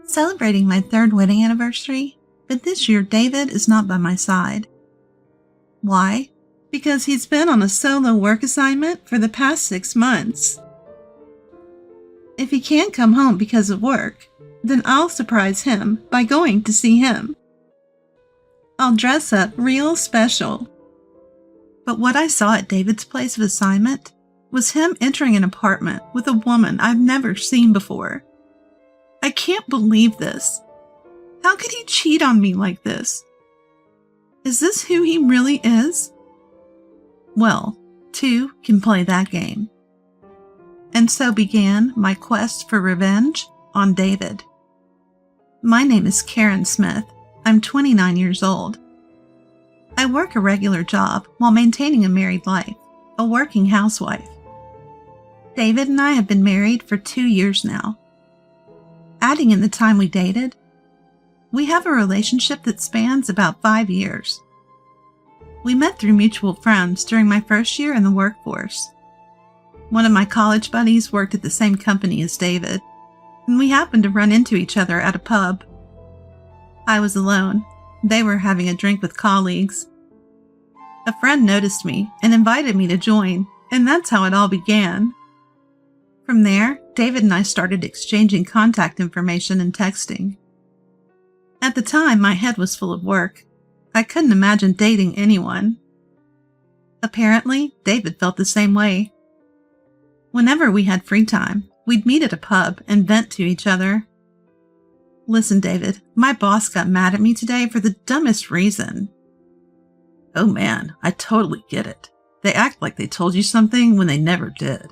Celebrating my third wedding anniversary, but this year David is not by my side. Why? Because he's been on a solo work assignment for the past 6 months. If he can't come home because of work, then I'll surprise him by going to see him. I'll dress up real special. But what I saw at David's place of assignment was him entering an apartment with a woman I've never seen before. I can't believe this. How could he cheat on me like this? Is this who he really is? Well, 2 can play that game. And so began my quest for revenge on David. My name is Karen Smith. I'm 29 years old. I work a regular job while maintaining a married life, a working housewife. David and I have been married for 2 years now. Adding in the time we dated, we have a relationship that spans about 5 years. We met through mutual friends during my first year in the workforce. One of my college buddies worked at the same company as David, and we happened to run into each other at a pub. I was alone. They were having a drink with colleagues. A friend noticed me and invited me to join, and that's how it all began. From there, David and I started exchanging contact information and texting. At the time, my head was full of work. I couldn't imagine dating anyone. Apparently, David felt the same way. Whenever we had free time, we'd meet at a pub and vent to each other. Listen, David, my boss got mad at me today for the dumbest reason. Oh man, I totally get it. They act like they told you something when they never did.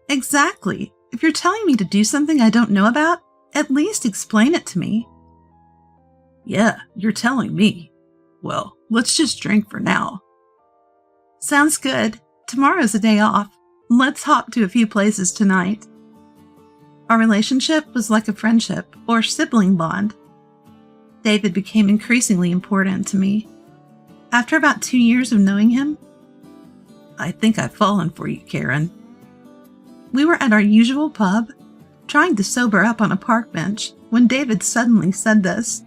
Exactly. If you're telling me to do something I don't know about, at least explain it to me. Yeah, you're telling me. Well, let's just drink for now. Sounds good. Tomorrow's a day off. Let's hop to a few places tonight. Our relationship was like a friendship or sibling bond. David became increasingly important to me. After about 2 years of knowing him, I think I've fallen for you, Karen. We were at our usual pub, trying to sober up on a park bench, when David suddenly said this.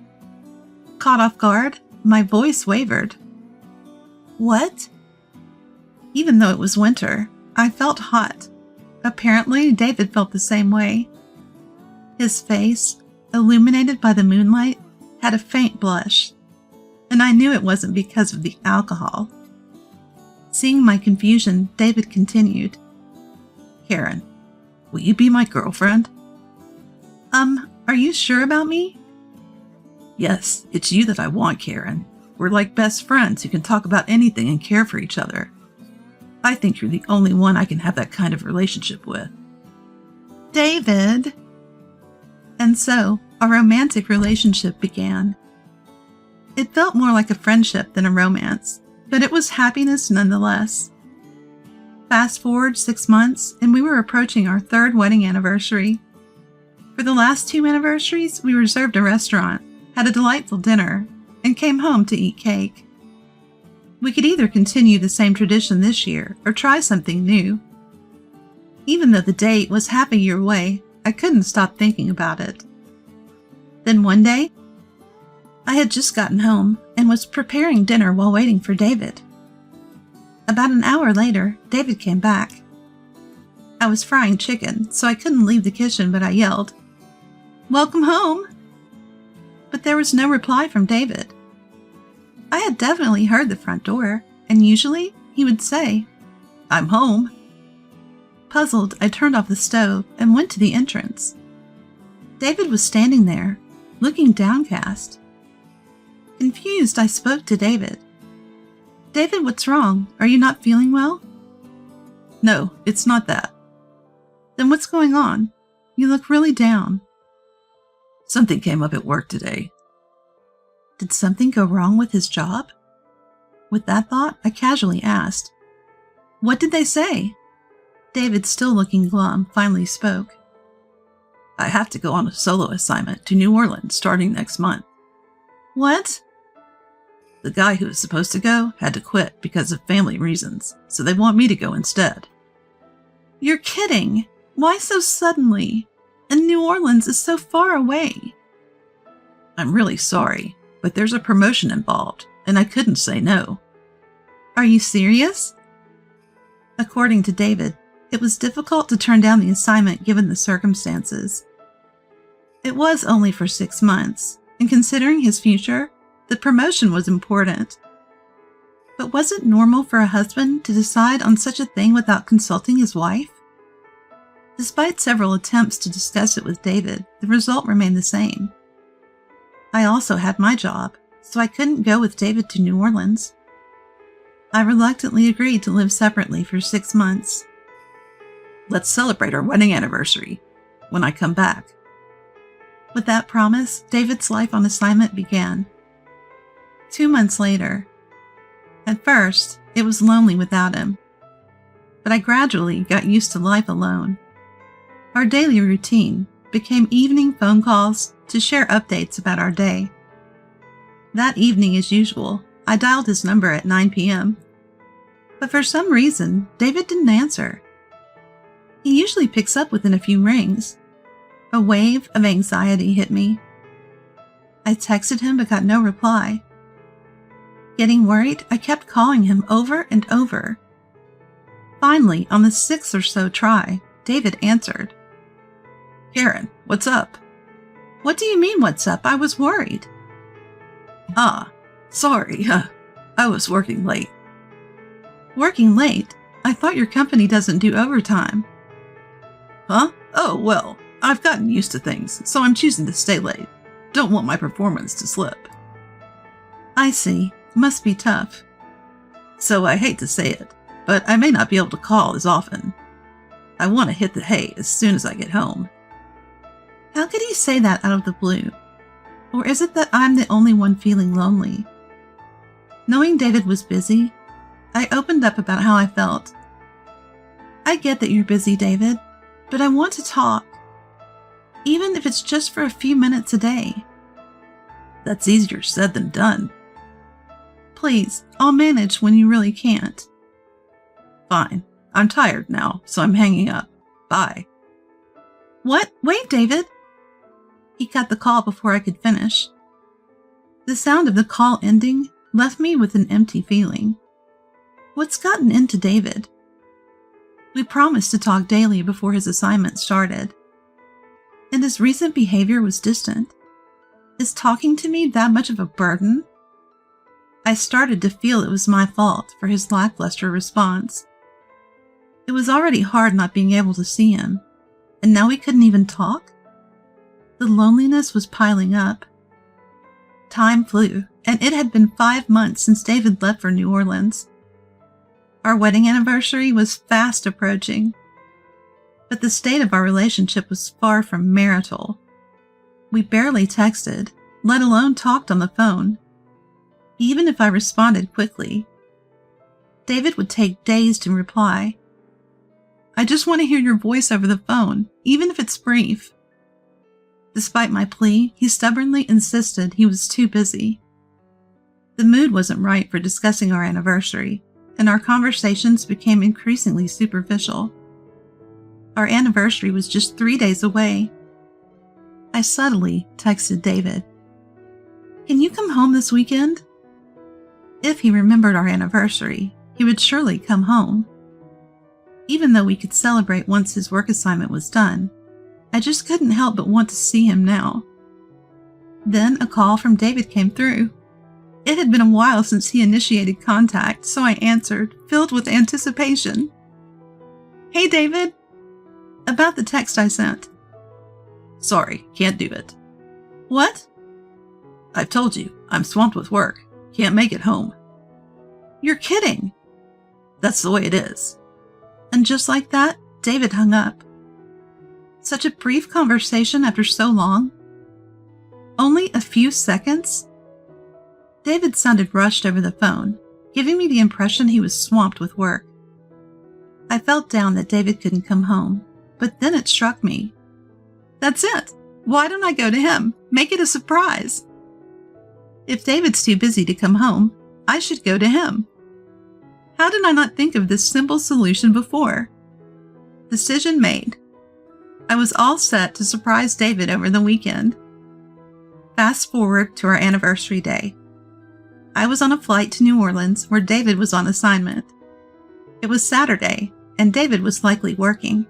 Caught off guard, my voice wavered. What? Even though it was winter, I felt hot. Apparently, David felt the same way. His face, illuminated by the moonlight, had a faint blush, and I knew it wasn't because of the alcohol. Seeing my confusion, David continued. Karen, will you be my girlfriend? Are you sure about me? Yes, it's you that I want, Karen. We're like best friends who can talk about anything and care for each other. I think you're the only one I can have that kind of relationship with. David! And so, a romantic relationship began. It felt more like a friendship than a romance, but it was happiness nonetheless. Fast forward 6 months, and we were approaching our 3rd wedding anniversary. For the last 2 anniversaries, we reserved a restaurant, had a delightful dinner, and came home to eat cake. We could either continue the same tradition this year or try something new. Even though the date was half a year away, I couldn't stop thinking about it. Then one day, I had just gotten home and was preparing dinner while waiting for David. About an hour later, David came back. I was frying chicken, so I couldn't leave the kitchen, but I yelled, "Welcome home!" But there was no reply from David. I had definitely heard the front door, and usually he would say, "I'm home." Puzzled, I turned off the stove and went to the entrance. David was standing there, looking downcast. Confused, I spoke to David. "David, what's wrong? Are you not feeling well?" No, it's not that. Then what's going on? You look really down. Something came up at work today. Did something go wrong with his job? With that thought, I casually asked, "What did they say?" David, still looking glum, finally spoke. I have to go on a solo assignment to New Orleans starting next month. What? The guy who was supposed to go had to quit because of family reasons, so they want me to go instead. You're kidding. Why so suddenly? And New Orleans is so far away. I'm really sorry, but there's a promotion involved, and I couldn't say no. Are you serious? According to David, it was difficult to turn down the assignment given the circumstances. It was only for 6 months, and considering his future, the promotion was important. But was it normal for a husband to decide on such a thing without consulting his wife? Despite several attempts to discuss it with David, the result remained the same. I also had my job, so I couldn't go with David to New Orleans. I reluctantly agreed to live separately for 6 months. Let's celebrate our wedding anniversary when I come back. With that promise, David's life on assignment began. 2 months later. At first, it was lonely without him, but I gradually got used to life alone. Our daily routine became evening phone calls to share updates about our day. That evening, as usual, I dialed his number at 9 p.m., but for some reason, David didn't answer. He usually picks up within a few rings. A wave of anxiety hit me. I texted him but got no reply. Getting worried, I kept calling him over and over. Finally, on the 6th or so try, David answered. Karen, what's up? What do you mean, what's up? I was worried. Sorry, I was working late. Working late? I thought your company doesn't do overtime. Huh? Oh, well, I've gotten used to things, so I'm choosing to stay late. Don't want my performance to slip. I see. Must be tough. So I hate to say it, but I may not be able to call as often. I want to hit the hay as soon as I get home. How could he say that out of the blue? Or is it that I'm the only one feeling lonely? Knowing David was busy, I opened up about how I felt. I get that you're busy, David, but I want to talk. Even if it's just for a few minutes a day. That's easier said than done. Please, I'll manage when you really can't. Fine. I'm tired now, so I'm hanging up. Bye. What? Wait, David. He cut the call before I could finish. The sound of the call ending left me with an empty feeling. What's gotten into David? We promised to talk daily before his assignment started. And his recent behavior was distant. Is talking to me that much of a burden? I started to feel it was my fault for his lackluster response. It was already hard not being able to see him, and now we couldn't even talk? The loneliness was piling up. Time flew, and it had been 5 months since David left for New Orleans. Our wedding anniversary was fast approaching, but the state of our relationship was far from marital. We barely texted, let alone talked on the phone. Even if I responded quickly, David would take days to reply. I just want to hear your voice over the phone, even if it's brief. Despite my plea, he stubbornly insisted he was too busy. The mood wasn't right for discussing our anniversary, and our conversations became increasingly superficial. Our anniversary was just 3 days away. I subtly texted David, "Can you come home this weekend?" If he remembered our anniversary, he would surely come home. Even though we could celebrate once his work assignment was done, I just couldn't help but want to see him now. Then a call from David came through. It had been a while since he initiated contact, so I answered, filled with anticipation. "Hey, David." About the text I sent. Sorry, can't do it. What? I've told you, I'm swamped with work. Can't make it home. You're kidding. That's the way it is. And just like that, David hung up. Such a brief conversation after so long. Only a few seconds? David sounded rushed over the phone, giving me the impression he was swamped with work. I felt down that David couldn't come home, but then it struck me. That's it. Why don't I go to him? Make it a surprise. If David's too busy to come home, I should go to him. How did I not think of this simple solution before? Decision made. I was all set to surprise David over the weekend. Fast forward to our anniversary day. I was on a flight to New Orleans where David was on assignment. It was Saturday, and David was likely working.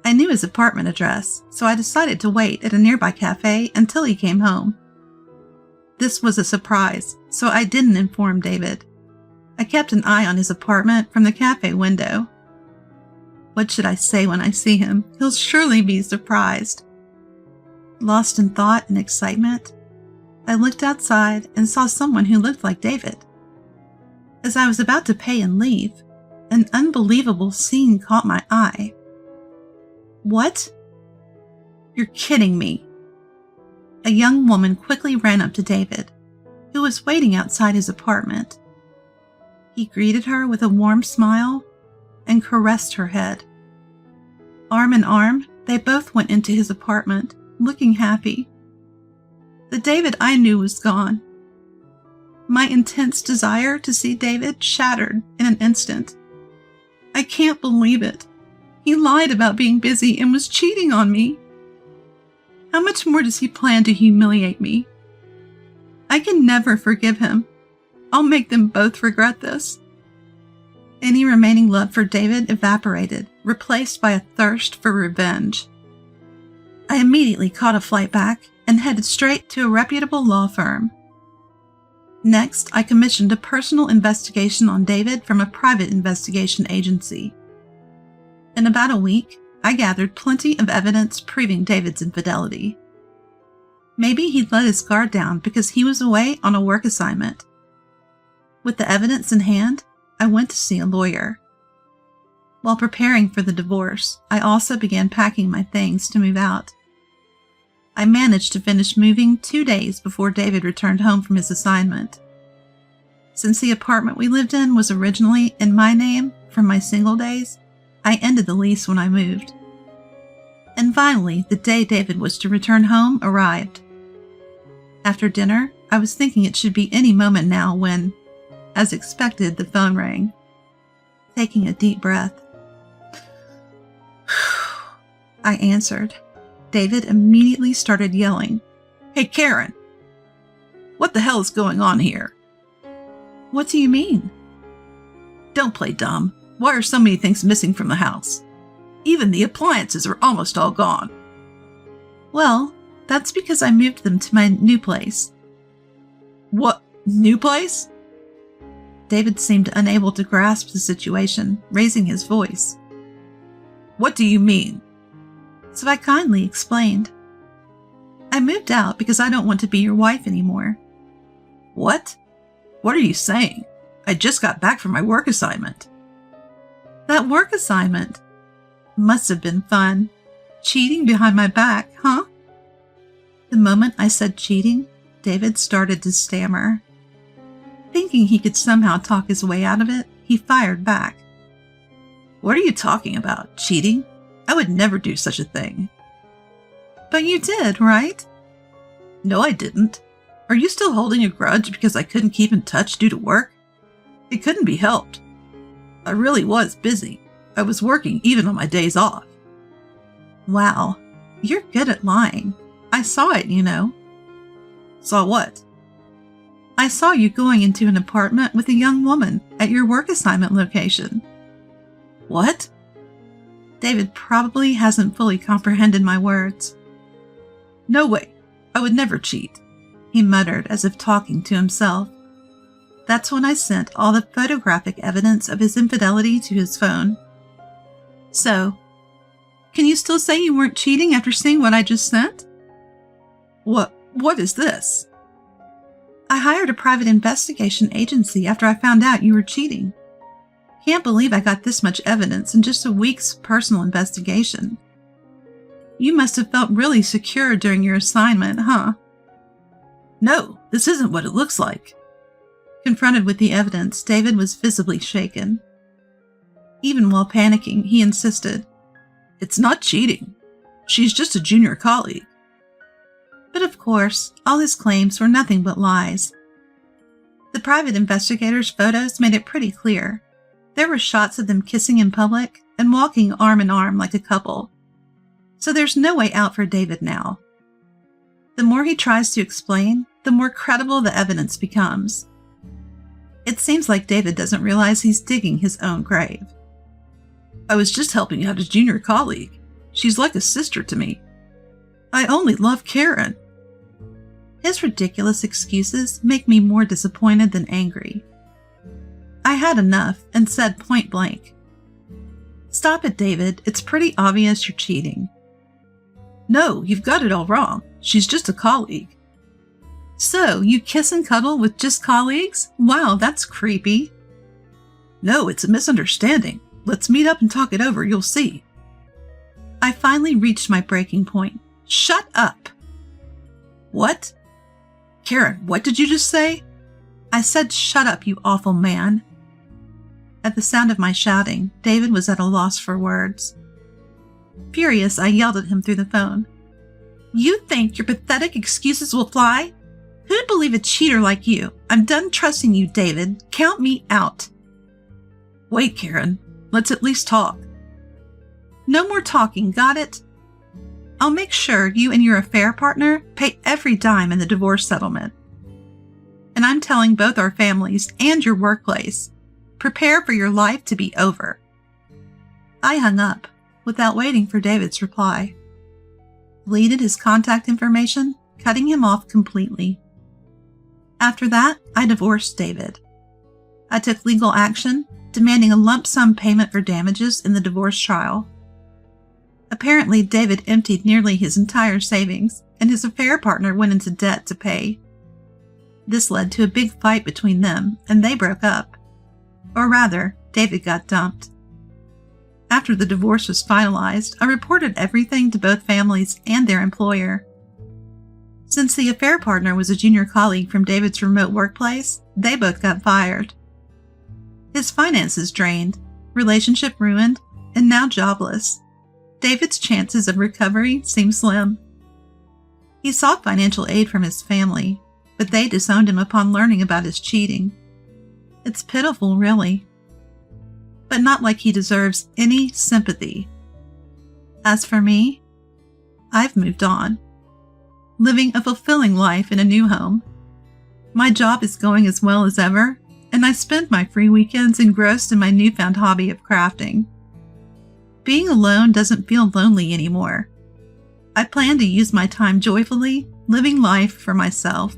I knew his apartment address, so I decided to wait at a nearby cafe until he came home. This was a surprise, so I didn't inform David. I kept an eye on his apartment from the cafe window. What should I say when I see him? He'll surely be surprised. Lost in thought and excitement, I looked outside and saw someone who looked like David. As I was about to pay and leave, an unbelievable scene caught my eye. What? You're kidding me. A young woman quickly ran up to David, who was waiting outside his apartment. He greeted her with a warm smile and caressed her head. Arm in arm, they both went into his apartment, looking happy. The David I knew was gone. My intense desire to see David shattered in an instant. I can't believe it. He lied about being busy and was cheating on me. How much more does he plan to humiliate me? I can never forgive him. I'll make them both regret this. Any remaining love for David evaporated, replaced by a thirst for revenge. I immediately caught a flight back and headed straight to a reputable law firm. Next, I commissioned a personal investigation on David from a private investigation agency. In about a week, I gathered plenty of evidence proving David's infidelity. Maybe he'd let his guard down because he was away on a work assignment. With the evidence in hand, I went to see a lawyer. While preparing for the divorce, I also began packing my things to move out. I managed to finish moving 2 days before David returned home from his assignment. Since the apartment we lived in was originally in my name from my single days, I ended the lease when I moved. And finally, the day David was to return home arrived. After dinner, I was thinking it should be any moment now when, as expected, the phone rang. Taking a deep breath, I answered. David immediately started yelling, "Hey, Karen! What the hell is going on here?" "What do you mean?" "Don't play dumb. Why are so many things missing from the house? Even the appliances are almost all gone." "Well, that's because I moved them to my new place." "What? New place?" David seemed unable to grasp the situation, raising his voice. "What do you mean?" So I kindly explained. "I moved out because I don't want to be your wife anymore." "What? What are you saying? I just got back from my work assignment." "That work assignment must have been fun. Cheating behind my back, huh?" The moment I said cheating, David started to stammer. Thinking he could somehow talk his way out of it, he fired back. "What are you talking about? Cheating? I would never do such a thing." "But you did, right?" "No, I didn't. Are you still holding a grudge because I couldn't keep in touch due to work? It couldn't be helped. I really was busy. I was working even on my days off." "Wow, you're good at lying. I saw it, you know." "Saw what?" "I saw you going into an apartment with a young woman at your work assignment location." "What?" David probably hasn't fully comprehended my words. "No way. I would never cheat," he muttered as if talking to himself. That's when I sent all the photographic evidence of his infidelity to his phone. "So, can you still say you weren't cheating after seeing what I just sent?" What is this?" "I hired a private investigation agency after I found out you were cheating. Can't believe I got this much evidence in just a week's personal investigation. You must have felt really secure during your assignment, huh?" "No, this isn't what it looks like." Confronted with the evidence, David was visibly shaken. Even while panicking, he insisted. "It's not cheating. She's just a junior colleague." But of course, all his claims were nothing but lies. The private investigator's photos made it pretty clear. There were shots of them kissing in public and walking arm in arm like a couple. So there's no way out for David now. The more he tries to explain, the more credible the evidence becomes. It seems like David doesn't realize he's digging his own grave. I was just helping out a junior colleague. She's like a sister to me. I only love Karen. His ridiculous excuses make me more disappointed than angry. I had enough and said point blank, "Stop it, David. It's pretty obvious you're cheating." No, you've got it all wrong. She's just a colleague. So, you kiss and cuddle with just colleagues? Wow, that's creepy. No, it's a misunderstanding. Let's meet up and talk it over, you'll see. I finally reached my breaking point. Shut up! What? Karen, what did you just say? I said shut up, you awful man. At the sound of my shouting, David was at a loss for words. Furious, I yelled at him through the phone. You think your pathetic excuses will fly? Who'd believe a cheater like you? I'm done trusting you, David. Count me out. Wait, Karen. Let's at least talk. No more talking, got it? I'll make sure you and your affair partner pay every dime in the divorce settlement. And I'm telling both our families and your workplace, prepare for your life to be over. I hung up without waiting for David's reply. Deleted his contact information, cutting him off completely. After that, I divorced David. I took legal action, demanding a lump sum payment for damages in the divorce trial. Apparently, David emptied nearly his entire savings, and his affair partner went into debt to pay. This led to a big fight between them, and they broke up. Or rather, David got dumped. After the divorce was finalized, I reported everything to both families and their employer. Since the affair partner was a junior colleague from David's remote workplace, they both got fired. His finances drained, relationship ruined, and now jobless. David's chances of recovery seem slim. He sought financial aid from his family, but they disowned him upon learning about his cheating. It's pitiful, really. But not like he deserves any sympathy. As for me, I've moved on, living a fulfilling life in a new home. My job is going as well as ever, and I spend my free weekends engrossed in my newfound hobby of crafting. Being alone doesn't feel lonely anymore. I plan to use my time joyfully, living life for myself.